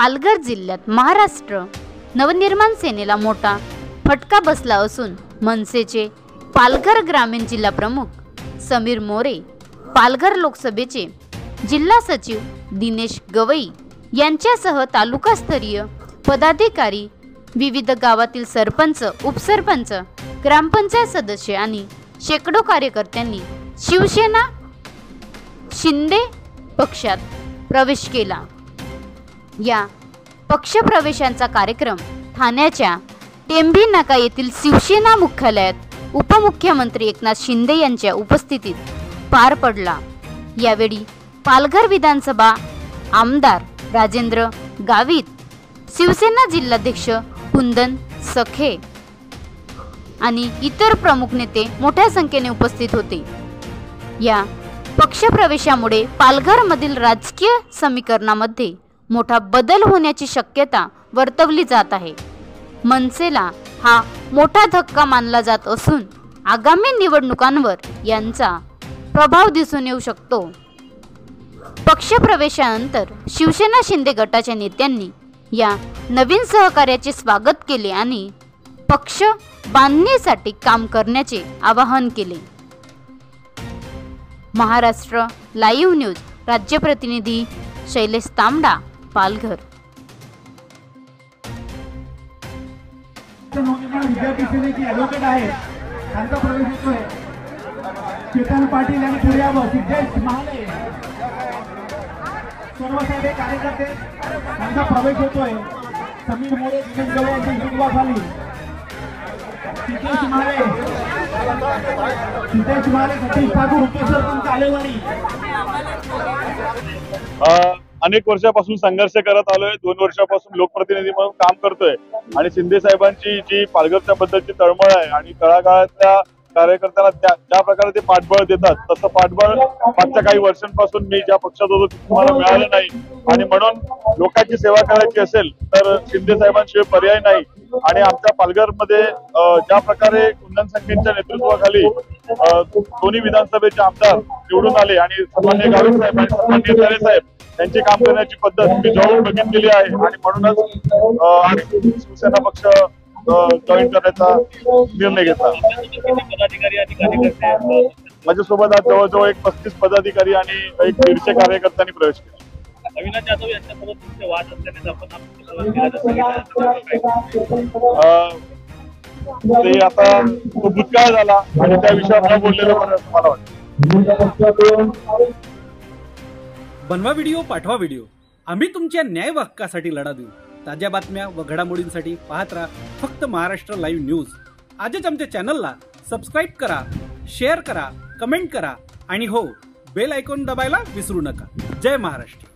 पालघर जिल्ह्यात महाराष्ट्र नवनिर्माण सेनेला मोठा फटका बसला असून मनसेचे पालघर ग्रामीण जिल्हा प्रमुख समीर मोरे, पालघर लोकसभेचे जिल्हा सचिव दिनेश गवई यांच्यासह तालुकास्तरीय पदाधिकारी, विविध गावातील सरपंच, उपसरपंच, ग्रामपंचायत सदस्य आणि शेकडो कार्यकर्त्यांनी शिवसेना शिंदे पक्षात प्रवेश केला। या पक्षप्रवेशांचा कार्यक्रम ठाण्याच्या टेंभी नाका येथील शिवसेना मुख्यालयात उपमुख्यमंत्री एकनाथ शिंदे यांच्या उपस्थितीत पार पडला। यावेळी पालघर विधानसभा आमदार राजेंद्र गावित, शिवसेना जिल्हाध्यक्ष कुंदन सखे आणि इतर प्रमुख नेते मोठ्या संख्येने उपस्थित होते। या पक्षप्रवेशामुळे पालघरमधील राजकीय समीकरणामध्ये मोठा बदल होण्याची शक्यता वर्तवली जात आहे। मनसेला हा मोठा धक्का मानला जात असून आगामी निवडणुकांवर यांचा प्रभाव दिसून येऊ शकतो। पक्षप्रवेशानंतर शिवसेना शिंदे गटाच्या नेत्यांनी या नवीन सहकार्याचे स्वागत केले आणि पक्ष बांधणीसाठी काम करण्याचे आवाहन केले। महाराष्ट्र लाईव्ह न्यूज राज्य प्रतिनिधी शैलेश तांबडा, पालघर। विद्यार्थी सेनेची ॲडव्होकेट आहे, त्यांचा प्रवेश होतोय। चेतन पाटील आणि पुर्यावर सिद्धेश महाले, सर्व सारे कार्यकर्ते त्यांचा प्रवेश होतोय। समीर मोरे, दिनेश गवई यांची नेतृत्वाखाली सिद्धेश महाले, सतीश ठाकूर, उपसरपंच आलेवाडी। अनेक वर्षापासून संघर्ष करत आलोय, 2 वर्षापासून लोकप्रतिनिधी म्हणून काम करतोय आणि शिंदे साहेबांची जी पालघरच्या बद्दलची तळमळ आहे आणि तळागाळातल्या कार्यकर्त्यांना ज्या प्रकारे ते पाठबळ देतात, तसं पाठबळ मागच्या काही वर्षांपासून मी ज्या पक्षात होतो तुम्हाला मिळालं नाही आणि म्हणून लोकांची सेवा करायची असेल तर शिंदे साहेबांशिवाय पर्याय नाही। आणि आमच्या पालघरमध्ये ज्या प्रकारे कुंदन संख्येच्या नेतृत्वाखाली दोन्ही विधानसभेचे आमदार निवडून आले आणि सन्माननीय गावित साहेब आणि सन्माननीय तारे साहेब त्यांची काम करण्याची पद्धत मी जवळून बघितलेली आहे आणि म्हणूनच शिवसेना पक्ष जॉईन करण्याचा निर्णय घेतला। माझ्यासोबत आज जवळजवळ 35 पदाधिकारी आणि 150 कार्यकर्त्यांनी प्रवेश केला। अविनाश जाधव यांच्यासोबत तुमचे वाद असल्याने ते आता तो भूतकाळ झाला आणि त्या विषयावर बोललेलं मला वाटतं। बनवा व्हिडिओ, पाठवा व्हिडिओ, आम्ही तुमच्या न्याय हक्कासाठी लढा देऊ। ताज्या बातम्या व घडामोडींसाठी पाहत राहा फक्त महाराष्ट्र लाईव्ह न्यूज। आजच आमच्या चॅनलला सबस्क्राईब करा, शेअर करा, कमेंट करा आणि हो, बेल आयकॉन दबायला विसरू नका। जय महाराष्ट्र।